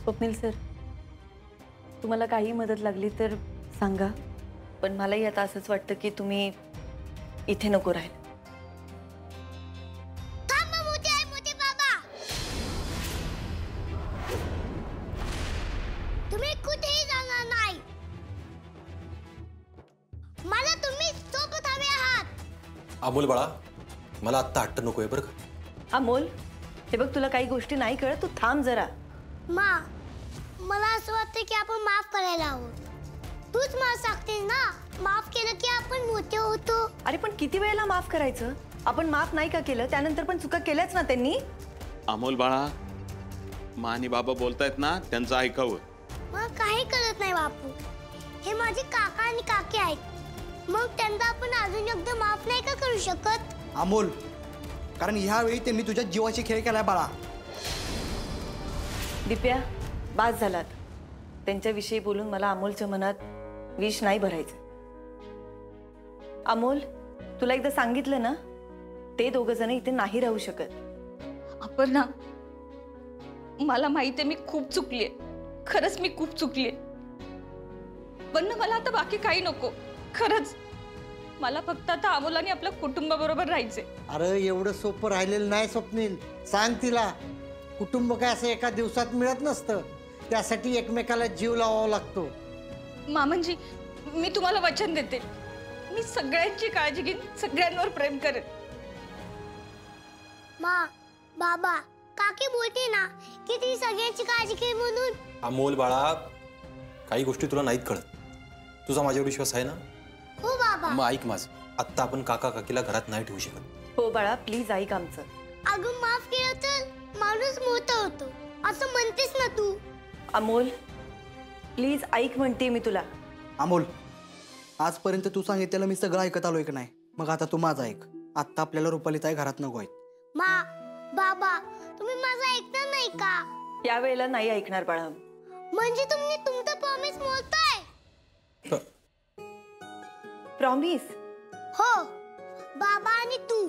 Swapnil sir, तुम्हाला काही मदत लागली तर सांगा, पण मलाही आता असंच वाटतं की तुम्ही इथे नको राहायला. मोठे बाबा, तुम्ही कुठेही जाणार नाही. मला तुम्ही सोबत हवे आहात. अमोल बाळा, मला आत्ता हट्ट नकोय बरं का. अमोल, हे बघ, तुला काही गोष्टी नाही कळत, तू थांब जरा. मा, मला असं वाटतं की आपण माफ करायला हवं. तूच मला सांगते ना, माफ केलं की आपण मोठे होतो. अरे पण किती वेळेला माफ करायचं? आपण माफ नाही का केलं? त्यानंतर पण चुका केल्याच ना त्यांनी. अमोल बाळा, मा आणि बाबा बोलतायत ना, त्यांचं ऐकावं. मला काही कळत नाही बापू. हे माझे काका आणि काकी आहेत. मग त्यांना आपण अजून एकदा माफ नाही का करू शकत? अमोल, कारण ह्यावेळी त्यांनी तुझ्या जीवाची खेळ केलाय बाळा. दिप्या, बास झालात. त्यांच्याविषयी बोलून मला अमोलच्या मनात विष नाही भरायचं. अमोल, तुला एकदा सांगितलं ना, ते दोघं जण इथे नाही राहू शकत. अपर्णा, मला माहिती आहे मी खूप चुकलीये. खरंच मी खूप चुकलीये. पण मला आता बाकी काही नको. खरंच मला फक्त आता अमोल आणि आपल्या कुटुंबाबरोबर राहायचे. अरे एवढं सोपं राहिलेलं नाही स्वप्नील. सांग तिला, कुटुंब काय असं एका दिवसात मिळत नसतं. त्यासाठी एकमेकाला जीव लावावा लागतो. मामांजी, मी तुम्हाला वचन देते, मी सगळ्यांची काळजी घेईन, सगळ्यांवर प्रेम करेन. मा, बाबा, काकी बोलते ना की ती सगळ्यांची काळजी घे म्हणून. अमोल बाळा, काही गोष्टी तुला नाहीत कळत. तुझा माझ्यावर विश्वास आहे ना? हो बाबा. मग ऐक माझं, आत्ता आपण काका काकीला घरात नाही ठेवू शकत. हो बाळा, प्लीज ऐक आमचं. अगं माफ केलं तर माणूस मोठा होतो असं म्हणतेस ना तू. अमोल, प्लीज ऐक म्हणते मी तुला. अमोल, आजपर्यंत तू सांगितलेलं मी सगळं ऐकत आलोय की नाही? मग आता तू माझं ऐक. आत्ता आपल्याला रुपालीताई घरात नको आहेत. मा, बाबा, तुम्ही माझं ऐकणार नाही का? यावेळेला नाही ऐकणार बाळा. म्हणजे तुम्ही तुमचं प्रॉमिस मोडताय? प्रॉमिस? हो, बाबा आणि तू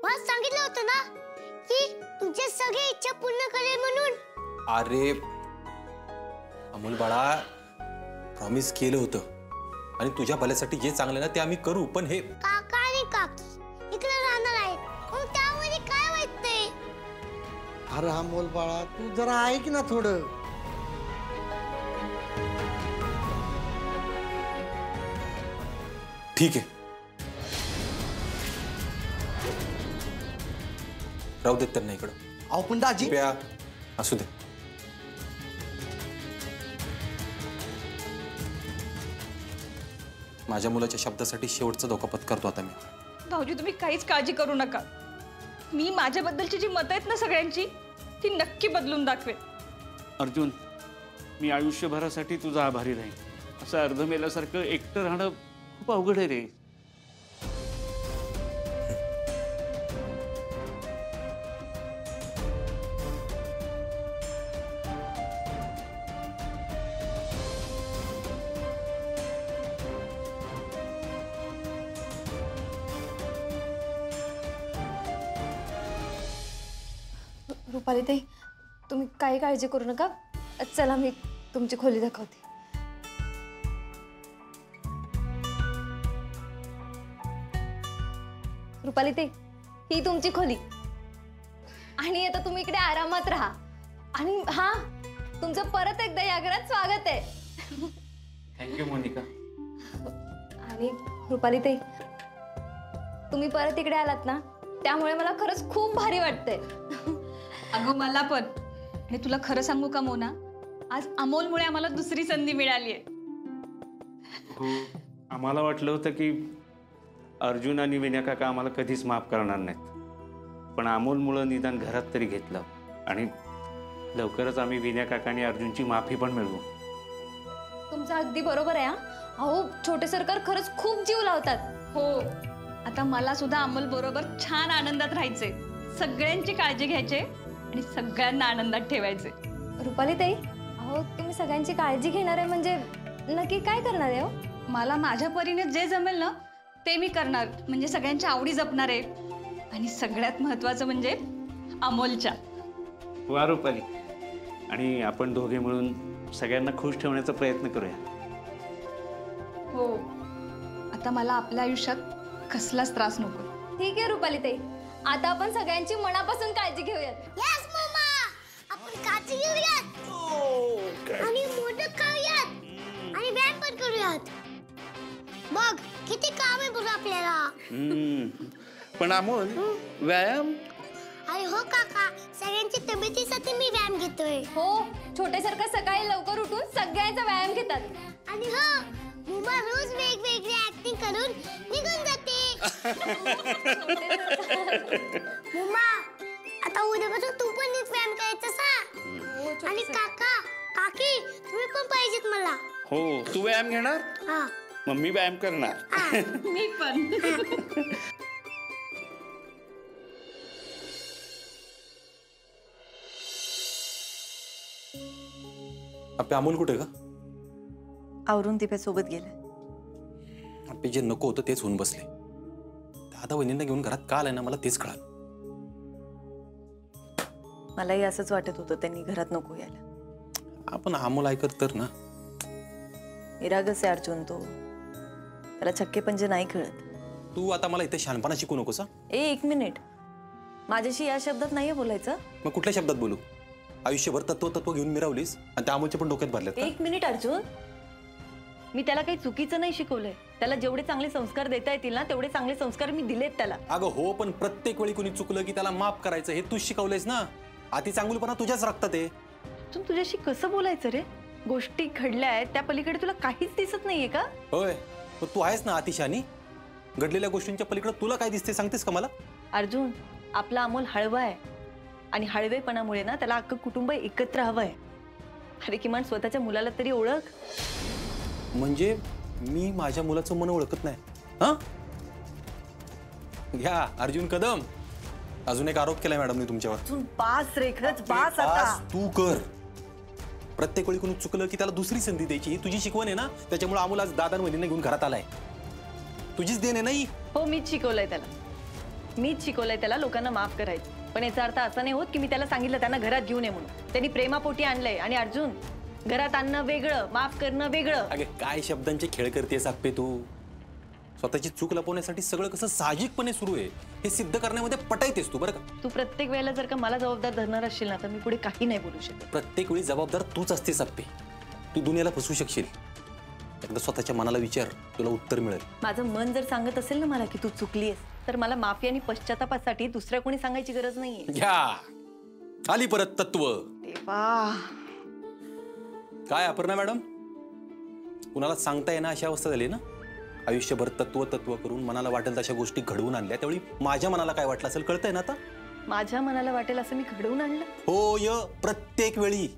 मला सांगितलं होतं ना की तुमच्या सगळ्या इच्छा पूर्ण करेल म्हणून. अरे अमोल बाळा, प्रॉमिस केलं होतं आणि तुझ्या भल्यासाठी जे चांगलं ना ते आम्ही करू. पण हे काका आणि काकी इकडे राहणार आहेत, मग त्यामध्ये काय वाटतंय? अरे अमोल बाळा, तू जरा ऐक ना थोडं. ठीक आहे, राहू देत त्यांना इकडं. अहो पण दाजी, प्या असू दे. माझ्या मुलाच्या शब्दासाठी शेवटचा धोका पत्करतो आता मी. भाऊजी, तुम्ही काहीच काळजी करू नका. मी माझ्याबद्दलची जी मतं आहेत ना सगळ्यांची, ती नक्की बदलून दाखवेन. अर्जुन, मी आयुष्यभरासाठी तुझा आभारी राहीन. असं अर्ध मेल्यासारखं एकटं राहणं खूप अवघड आहे रे. रुपालीताई, तुम्ही काही काळजी करू नका. चला, मी तुमची खोली दाखवते. रुपालीताई, ही तुमची खोली. आणि आता तुम्ही इकडे आरामात राहा. आणि हा, तुमचं परत एकदा या घरात स्वागत आहे. थँक्यू मोनिका. आणि रुपालीताई, तुम्ही परत इकडे आलात ना, त्यामुळे मला खरंच खूप भारी वाटतंय. अगं मला पण. आणि तुला खरं सांगू का मोना, आज अमोलमुळे आम्हाला दुसरी संधी मिळाली आहे. हो, आम्हाला वाटलं होतं की अर्जुन आणि विनय काका आम्हाला कधीच माफ करणार नाहीत. पण अमोलमुळं निदान घरात तरी घेतलं. आणि लवकरच आम्ही विनय काका आणि अर्जुनची माफी पण मिळवू. तुमचं अगदी बरोबर आहे. अहो, छोटे सरकार खरंच खूप जीव लावतात. हो, आता मला सुद्धा अमोल बरोबर छान आनंदात राहायचे, सगळ्यांची काळजी घ्यायचे आणि सगळ्यांना आनंदात ठेवायचे. रुपालीताई, अहो तुम्ही सगळ्यांची काळजी घेणार आहे म्हणजे नक्की काय करणार आहे? हो, मला माझ्या परीने जे जमेल ना ते मी करणार. म्हणजे सगळ्यांच्या आवडी जपणार आहे. आणि सगळ्यात महत्त्वाचं म्हणजे अमोलच्या. वा रुपाली, आणि आपण दोघे मिळून सगळ्यांना खुश ठेवण्याचा प्रयत्न करूया. हो, आता मला आपल्या आयुष्यात कसलाच त्रास नको. ठीक आहे रुपाली ताई, आता आपण सगळ्यांची मनापासून काळजी घेऊयात. यस मम्मा, आपण काळजी घेऊयात आणि मोदक खाऊयात आणि व्यायाम पण करूयात. बघ किती काम आहे बघ आपल्याला. पण अमोल, व्यायाम अरे हो काका, सगळ्यांची तब्येतीसाठी मी व्यायाम घेतोय. हो, छोटे सरकार सकाळी लवकर उठून सगळ्यांचा व्यायाम घेतात. आणि हो, मुमा रोज वेगवेगळी ऍक्टिंग करून निघून जाते. मुमा, आता उद्यापासून तू पण नीट व्यायाम करायचा सा. आणि काका, काकी, तुम्ही पण पाहिजेत मला. हो, तू व्यायाम घेणार, हा. मग मी व्यायाम करणार. मी पण. आपे अमोल कुठे का? आवरून दिप्यासोबत गेलाय. आपे जे नको होतं तेच होऊन बसले. दादा वहिनींना घेऊन घरात का आलाय ना मला तेच कळालं. मलाही असंच वाटत होतं त्यांनी घरात नको यायला. आपण अमोल ऐकत तर ना. निरागस आहे अर्जुन तो. त्याला छक्के पंजे नाही कळत. तू आता मला इथे शहाणपणा शिकू नकोस. एक मिनिट, माझ्याशी या शब्दात नाहीये बोलायचं. मग कुठल्या शब्दात बोलू? आयुष्यभर तत्व घेऊन मिरवलीस आणि त्या अमोलच्या पण डोक्यात भरलेत का? एक मिनिट अर्जुन, मी त्याला काही चुकीचं नाही शिकवलंय. त्याला जेवढे चांगले संस्कार देता येतील ना तेवढे चांगले संस्कार मी दिलेत त्याला. अगं हो, पण प्रत्येक वेळी कुणी चुकलं की त्याला माफ करायचं हे तूच शिकवलंयस ना. अति चांगुलपणा तुझ्याच रक्तात आहे. अर्जुन, तुझ्याशी कसं बोलायचं रे? गोष्टी घडल्या आहेत त्या पलीकडे तुला काहीच दिसत नाहीये का? होय, पण तू आहेस ना अतिशानी. घडलेल्या गोष्टींच्या पलीकडे तुला काय दिसते सांगतेस का मला? अर्जुन, आपला अमोल हळवा आहे आणि हळवेपणामुळे ना त्याला अख्खं कुटुंब एकत्र हवंय. अरे किमान स्वतःच्या मुलाला तरी ओळख. म्हणजे मी माझ्या मुलाचं मन ओळखत नाही? हा, घ्या अर्जुन कदम. अजून एक आरोप केलाय मॅडमने तुमच्यावर. अर्जुन बास रे, खरंच बास आता. आज तू कर. प्रत्येक वेळी कोणी चुकलं की त्याला दुसरी संधी द्यायची ही तुझी शिकवण आहे ना. त्याच्यामुळे अमोल आज दादा वहिनींना घेऊन घरात आलाय. तुझीच देण आहे नाही. हो, मीच शिकवलंय त्याला. मीच शिकवलंय त्याला लोकांना माफ करायचं. पण याचा अर्थ असा नाही होत की मी त्याला सांगितलं त्यांना घरात घेऊन ये म्हणून. त्यांनी प्रेमापोटी आणलंय. आणि अर्जुन, घरात आणणं वेगळं, माफ करणं वेगळं. अगे काय शब्दांचे खेळ करतेस आप्पे तू. स्वतःची चूक लपवण्यासाठी सगळं कसं साहजिकपणे सुरू आहे हे सिद्ध करण्यामध्ये पटायतेस तू बरं का. तू प्रत्येक वेळेला जर का मला जबाबदार धरणार असशील ना तर मी पुढे काही नाही बोलू शकत. प्रत्येक वेळी जबाबदार तूच असतेस आप्पे. तू दुनियाला फसवू शकशील. एकदा स्वतःच्या मनाला विचार, तुला उत्तर मिळेल. माझं मन जर सांगत असेल ना मला की तू चुकलीयस तर मला माफी आणि पश्चातापासाठी दुसऱ्या कोणी सांगायची गरज नाहीये. घ्या आली परत तत्व. देवा, काय अपर्णा मॅडम, कुणाला सांगता येणं अशी अवस्था झाली ना. आयुष्यभर तत्व करून मनाला वाटेल तशा गोष्टी घडवून आणल्या. त्यावेळी माझ्या मनाला काय वाटलं असेल कळतंय ना आता. माझ्या मनाला वाटेल असं मी घडवून आणलं. हो य, प्रत्येक वेळी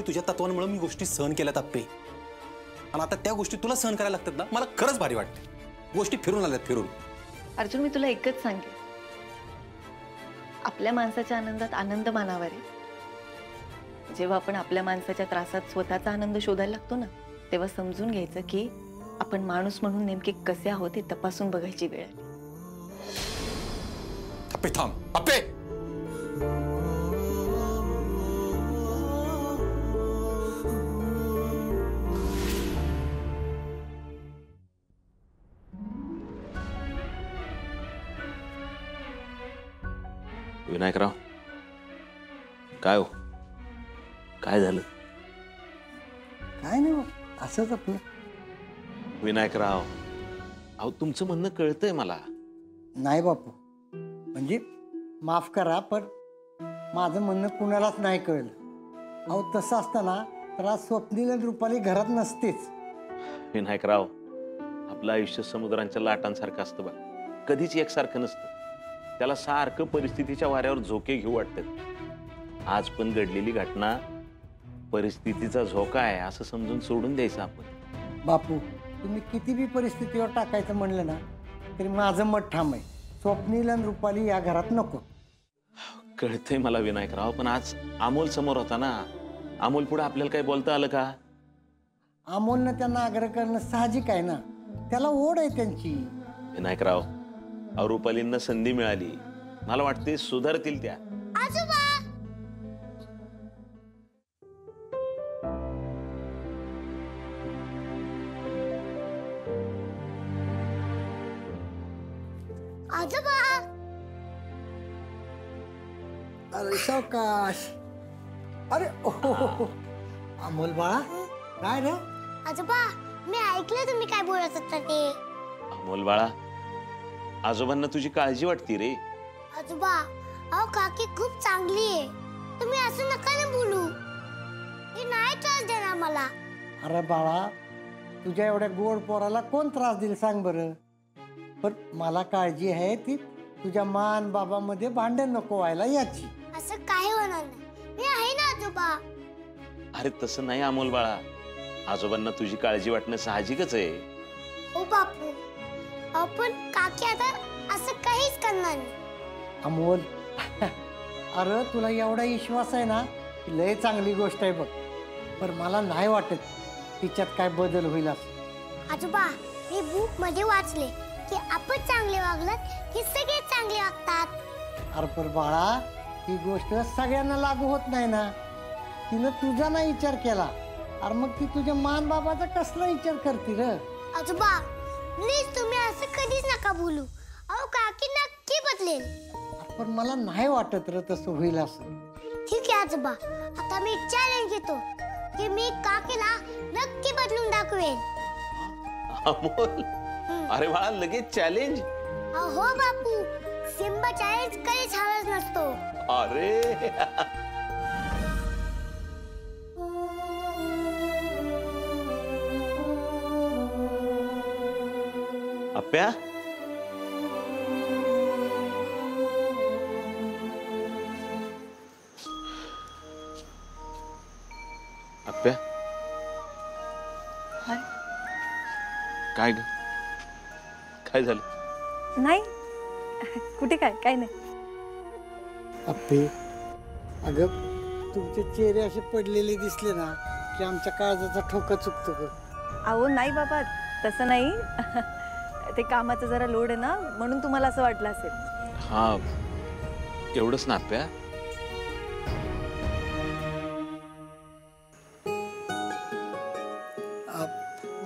तुझ्या तत्वांमुळे मी गोष्टी सहन केल्यात आप्पे. आणि आता त्या गोष्टी तुला सहन करायला लागतात ना. मला खरंच भारी वाटते. गोष्टी फिरून आल्यात फिरून. अर्जुन, मी तुला एकच सांगेन, आपल्या माणसाच्या आनंदात आनंद मानावा रे. जेव्हा आपण आपल्या माणसाच्या त्रासात स्वतःचा आनंद शोधायला लागतो ना तेव्हा समजून घ्यायचं की आपण माणूस म्हणून नेमके कसे आहोत हे तपासून बघायची वेळ आली. आप्पे थांब, आप्पे. विनायकराव, काय हो, काय झालं? काय नाही बा, असंच आपलं. विनायकराव, अहो तुमचं म्हणणं कळतंय मला. नाही बापू, म्हणजे माफ करा पण माझं म्हणणं कुणालाच नाही कळलं. अहो तसं असताना तर आज स्वप्नील आणि रुपाली घरात नसतेच. विनायकराव, आपलं आयुष्य समुद्रांच्या लाटांसारखं असतं बा. कधीच एकसारखं नसतं. त्याला सारखं परिस्थितीच्या वाऱ्यावर झोके घेऊ वाटतात. आज पण घडलेली घटना परिस्थितीचा झोका आहे असं समजून सोडून द्यायचं आपण. बापू, तुम्ही किती बी परिस्थितीवर टाकायचं म्हणलं ना तरी माझं मत ठाम आहे. स्वप्नील आणि रुपाली या घरात नको. कळतंय मला विनायकराव, पण आज अमोल समोर होता ना. अमोल पुढे आपल्याला काही बोलता आलं का? अमोलनं त्यांना आग्रह करणं साहजिक आहे ना. त्याला ओढ आहे त्यांची. विनायकराव, रुपालींना संधी मिळाली, मला वाटते सुधारतील त्या. आजोबा, आजोबा अरे सावकाश. अरे ओहो, अमोल बाळा काय रे? आजोबा मी ऐकलं तुम्ही काय बोलत होता ते. अमोल बाळा, आजोबांना तुझी काळजी वाटती रे. आजोबा अहो काकी खूप चांगली आहे. तुम्ही असं नका ना बोलू. हे नाही त्रास देणार मला. अरे बाळा, तुझ्या एवढ्या गोड पोराला कोण त्रास देईल सांग बरं. पण मला काळजी आहे ती तुझ्या मान बाबामध्ये भांडण नको व्हायला याची. असं काही होणार नाही. मी आहे ना आजोबा. अरे तसं नाही अमोल बाळा, आजोबांना तुझी काळजी वाटणं साहजिकच आहे. ओ बापू आपण काकी आता असं काहीच करणार नाही. अमोल अरे तुला एवढा विश्वास आहे ना, लय चांगली गोष्ट आहे बघ. पण मला नाही वाटत तिच्यात काय बदल होईल असं. आजोबा मी बुक मध्ये वाचले की आपण चांगले वागलात की सगळे चांगले वागतात. अरे पण बाळा, ही गोष्ट सगळ्यांना लागू होत नाही ना. तिनं तुझा नाही विचार केला, अरे मग ती तुझ्या मान बाबाचा कसला विचार करते र. आजोबा प्लीज तुम्ही असं कधीच नका बोलू. अहो काकी नक्की बदलेल. पण मला नाही वाटत र तसं होईल असं. ठीक आहे आजोबा, आता मी चॅलेंज घेतो की मी काकीला नक्की बदलून दाखवेन. अमोल, अरे बाळा लगेच चॅलेंज. हो बापू, सिम्बा चॅलेंज कधीच हरत नसतो. अरे अप्प्या, अप्प्या हाय. काय ग, काय झालं? नाही कुठे काय नाही. अप्पे, अगं तुमचे चेहरे असे पडलेले दिसले ना की आमच्या काळजाचा ठोका चुकतो ग. अहो नाही बाबा, तसं नाही. ते कामाचं जरा लोड आहे ना, म्हणून तुम्हाला असं वाटलं असेल. हा एवढंच ना अप्प्या.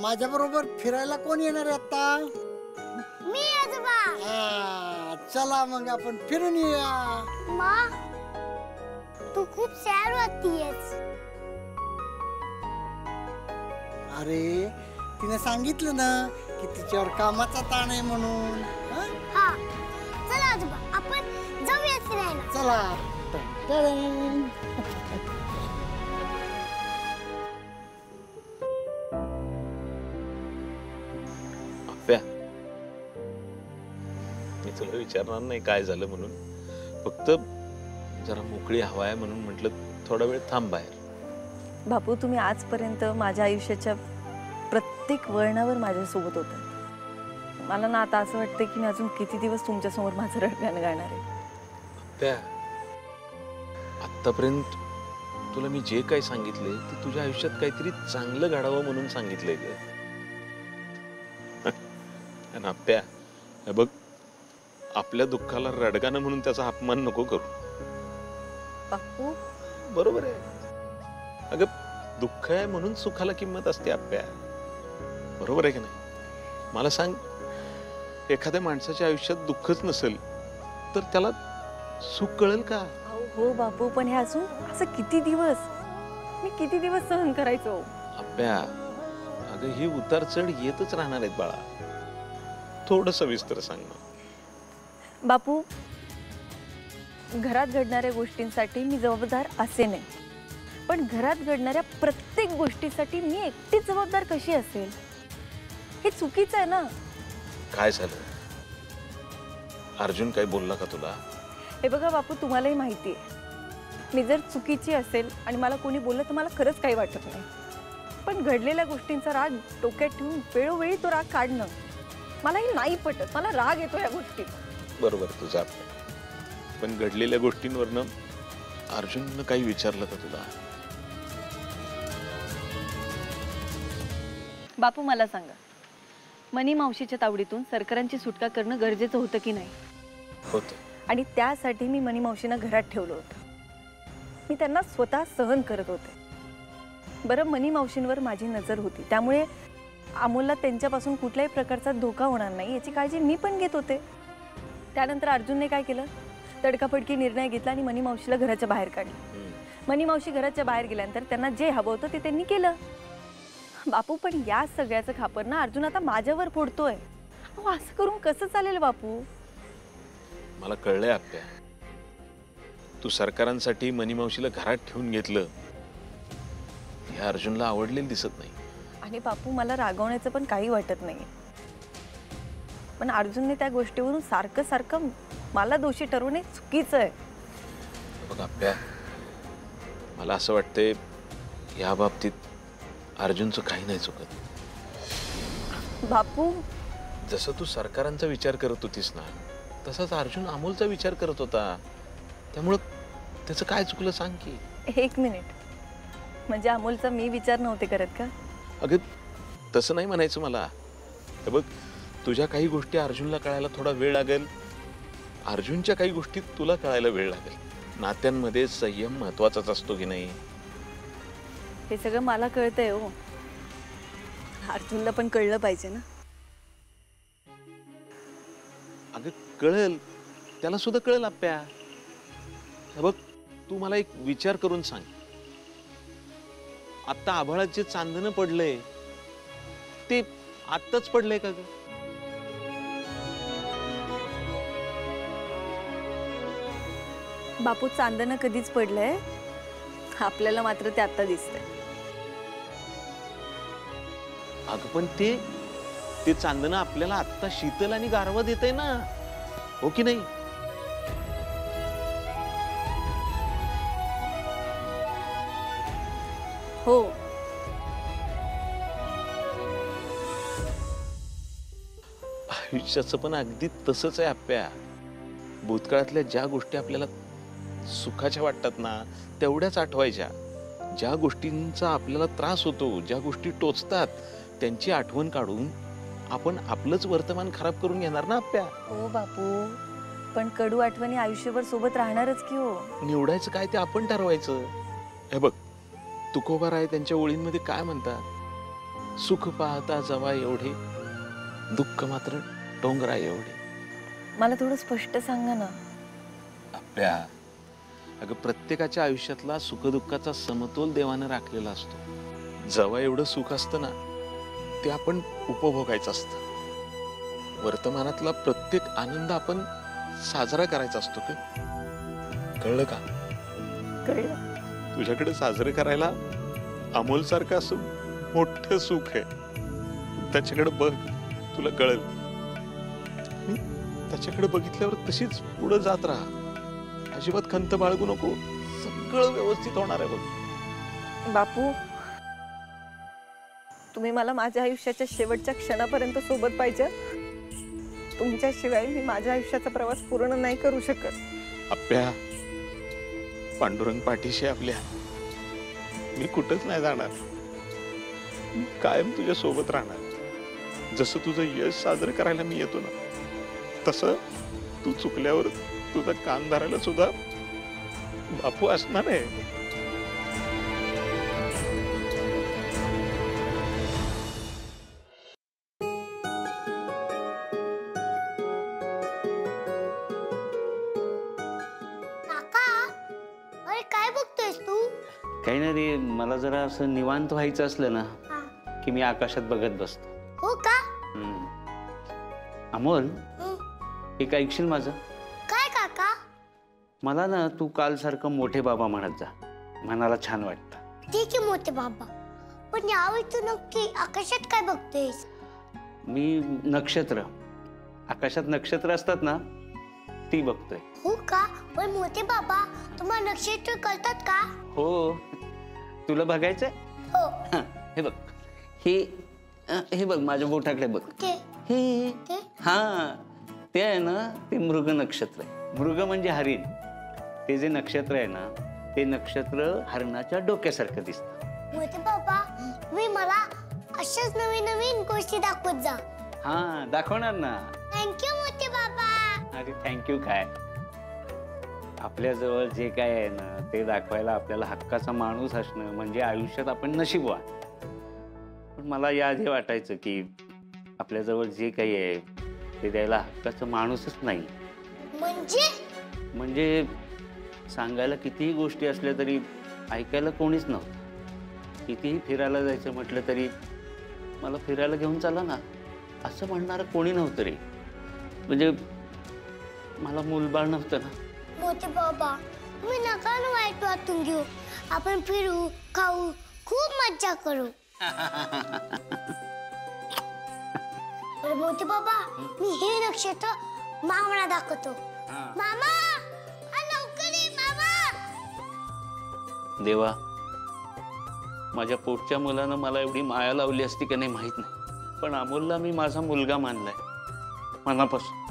माझ्या बरोबर फिरायला कोण येणार आहे आता? मी आजोबा. चला मग आपण फिरून येऊया. मा तू खूप सॅड वाटतेस. अरे तिने सांगितलं ना की तिच्यावर कामाचा ताण आहे म्हणून. हा चला आजोबा आपण जाऊया फिरायला. चला. अप्प्या, मी तुला विचारणार नाही काय झालं म्हणून, फक्त जरा मोकळी हवा आहे म्हणून म्हटलं थोडा वेळ थांब बाहेर. बापू तुम्ही आजपर्यंत माझ्या आयुष्याच्या प्रत्येक वळणावर माझ्यासोबत होतात. मला ना आता असं वाटतं की मी अजून किती दिवस तुमच्यासमोर माझं रडगाणं गाणार आहे. अप्प्या, आतापर्यंत तुला मी जे काही सांगितले ते तुझ्या आयुष्यात काहीतरी चांगलं घडावं म्हणून सांगितलंय ग. आणि अप्प्या, हे बघ, आपल्या दुःखाला रडगाणं म्हणून त्याचा अपमान नको करू. बापू बरोबर आहे. अगं दुःख आहे म्हणून सुखाला किंमत असते अप्प्या. बरोबर आहे की नाही? मला सांग, एखाद्या माणसाच्या आयुष्यात दुःखच नसेल तर त्याला सुख कळेल का? हो बापू, पण हे अजून असं किती दिवस, मी किती दिवस सहन करायचो. अप्प्या, अगं ही उतार चढ येतच राहणार आहेत बाळा. थोडं सविस्तर सांग ना. बापू घरात घडणाऱ्या गोष्टींसाठी मी जबाबदार असे नाही, पण घरात घडणाऱ्या प्रत्येक गोष्टीसाठी मी एकटीच जबाबदार कशी असेल? हे चुकीचं आहे ना. काय झालं? अर्जुन काही बोलला का तुला? हे बघा बापू, तुम्हालाही माहिती आहे मी जर चुकीची असेल आणि मला कोणी बोललं तर मला खरंच काही वाटत नाही, पण घडलेल्या गोष्टींचा राग डोक्यात ठेवून वेळोवेळी तो राग काढणं मलाही नाही पटत. मला राग येतो या गोष्टीत. बरोबर तुझा, पण घडलेल्या गोष्टींवरनं अर्जुननं काही विचारलं का तुला? बापू मला सांगा, मनी मावशीच्या तावडीतून सरकारांची सुटका करणं गरजेचं होतं की नाही? होतं. आणि त्यासाठी मी मनी मावशींना घरात ठेवलं होतं. मी त्यांना स्वतः सहन करत होते. बरं, मनी मावशींवर माझी नजर होती, त्यामुळे अमोलला त्यांच्यापासून कुठल्याही प्रकारचा धोका होणार नाही याची काळजी मी पण घेत होते. त्यानंतर अर्जुनने काय केलं, तडकाफडकी निर्णय घेतला आणि मनी मावशीला घराच्या बाहेर काढलं. मनी मावशी घराच्या बाहेर गेल्यानंतर त्यांना जे हवं होतं ते त्यांनी केलं. बापू, पण या सगळ्याचं खापर ना अर्जुन आता माझ्यावर फोडतोय. अहो, असं करून कसं चालेल बापू? मला कळलंय आप्या, तू सरकारांसाठी मनी मावशीला घरात ठेवून घेतलं हे अर्जुनला आवडलेलं दिसत नाही. आणि बापू, मला रागवण्याचं पण काही वाटत नाही, पण अर्जुनने त्या गोष्टीवरून सारखं सारखं मला दोषी ठरवणे चुकीचं आहे. बघ आप्या, मला असं वाटतंय या बाबतीत अर्जुनचं काही नाही चुकत. बापू, जसं तू सरकारांचा विचार करत होतीस ना, तसाच अर्जुन अमोलचा विचार करत होता. त्यामुळं त्याचं काय चुकलं सांग की. 1 मिनिट, म्हणजे अमोलचा मी विचार नव्हते करत का? अगं तसं नाही म्हणायचं मला. हे बघ, तुझ्या काही गोष्टी अर्जुनला कळायला थोडा वेळ लागेल, अर्जुनच्या काही गोष्टी तुला कळायला वेळ लागेल. नात्यांमध्ये संयम महत्वाचाच असतो की नाही? हे सगळं मला कळतंय हो, अर्जुनला पण कळलं पाहिजे ना. अगं कळेल, त्याला सुद्धा कळेल आप्या. हे बघ, तू मला एक विचार करून सांग, आता आभाळात जे चांदणं पडलंय ते आत्ताच पडलंय का ग? बापू, चांदणं कधीच पडलंय, आपल्याला मात्र ते आता दिसतंय. अगं पण ते चांदणं आपल्याला आत्ता शीतल आणि गारवा देतंय ना, हो की नाही? हो, आयुष्याचं पण अगदी तसंच आहे आप्या. भूतकाळातल्या ज्या गोष्टी आपल्याला सुखाच्या वाटतात ना, तेवढ्याच आठवायच्या. ज्या गोष्टींचा आपल्याला त्रास होतो, ज्या गोष्टी टोचतात, त्यांची आठवण काढून आपण आपलंच वर्तमान खराब करून घेणार ना आप्या. हो बापू, पण कडू आठवणी आयुष्यभर सोबत राहणारच की हो. निवडायचं काय ते आपण ठरवायचं. हे बघ, तुकोबाराय त्यांच्या ओळींमध्ये काय म्हणतात, सुख पाहता जवा एवढे, दुःख मात्र डोंगरा एवढे. मला थोडं स्पष्ट सांगा ना. आपल्या अगं, प्रत्येकाच्या आयुष्यातला सुखदुःखाचा समतोल देवानं राखलेला असतो. जेव्हा एवढं सुख असतं ना, ते आपण उपभोगायचं असतं. वर्तमानातला प्रत्येक आनंद आपण साजरा करायचा असतो. कळलं का? कळलं. तुझ्याकडे साजरे करायला अमोल सारखं असं मोठं सुख आहे, त्याच्याकडे बघ, तुला कळेल. त्याच्याकडे बघितल्यावर तशीच पुढे जात राहा, अजिबात खंत बाळगू नको, सगळं व्यवस्थित होणार आहे बघ. बापू, तुम्ही मला माझ्या आयुष्याच्या शेवटच्या क्षणापर्यंत सोबत पाहिजे. तुमच्याशिवाय मी माझ्या आयुष्याचा प्रवास पूर्ण नाही करू शकत. आप्या, पांडुरंग पाठीशी आपल्या, मी कुठंच नाही जाणार, मी कायम तुझ्या सोबत राहणार. जसं तुझं यश साजरं करायला मी येतो ना, तसं तू चुकल्यावर तुझा कान धरायला सुद्धा बापू असणार आहे. काय बघतोयस तू? काही नाही रे, मला जरा असं निवांत व्हायचं असलं ना की मी आकाशात बघत बसतो. हो का? अमोल, एक ऐकशील माझं? काय काका? मला ना तू काल सारखं मोठे बाबा म्हणत जा, मनाला छान वाटतं. ठीक आहे मोठे बाबा, पण यावेळी तू नक्की आकाशात काय बघतोयस? मी नक्षत्र, आकाशात नक्षत्र असतात ना, ती बघतोय. हो का? पण मोठे बाबा, तुम्हाला नक्षत्र कळतात का? हो, तुला बघायचंय? हो. हे बघ, हे बघ माझ्या बोटाकडे बघ. हे हा, ते आहे ना, ते मृग नक्षत्र आहे. मृग म्हणजे हरिण. ते जे नक्षत्र आहे ना, ते नक्षत्र हरणाच्या डोक्यासारखं दिसतं. मोठे बाबा, तुम्ही मला अशाच नवीन नवीन गोष्टी दाखवत जा. हा, दाखवणार ना. थँक्यू मोठे बाबा. अरे थँक्यू काय, आपल्याजवळ जे काय आहे ना, ते दाखवायला आपल्याला हक्काचा माणूस असणं म्हणजे आयुष्यात आपण नशीबवान. पण मला याआधी वाटायचं की आपल्याजवळ जे काही आहे ते द्यायला हक्काचा माणूसच नाही. म्हणजे सांगायला कितीही गोष्टी असल्या तरी ऐकायला कोणीच नव्हतं. कितीही फिरायला जायचं म्हटलं तरी मला फिरायला घेऊन चला ना असं म्हणणारं कोणी नव्हतं रे. म्हणजे मला मूलबाळ नव्हतं ना. मोठे बाबा तुम्ही नका ना वाईट वाटून घेऊ. आपण फिरू, खाऊ, खूप मज्जा करू. अरे मोठे बाबा मी हे नक्षत्र मामाला दाखवतो. मामा हा लवकर ये मामा. देवा, माझ्या पोटच्या मुलानं मला एवढी माया लावली असती की नाही माहित नाही, पण अमोलला मी माझा मुलगा मानलाय मनापासून.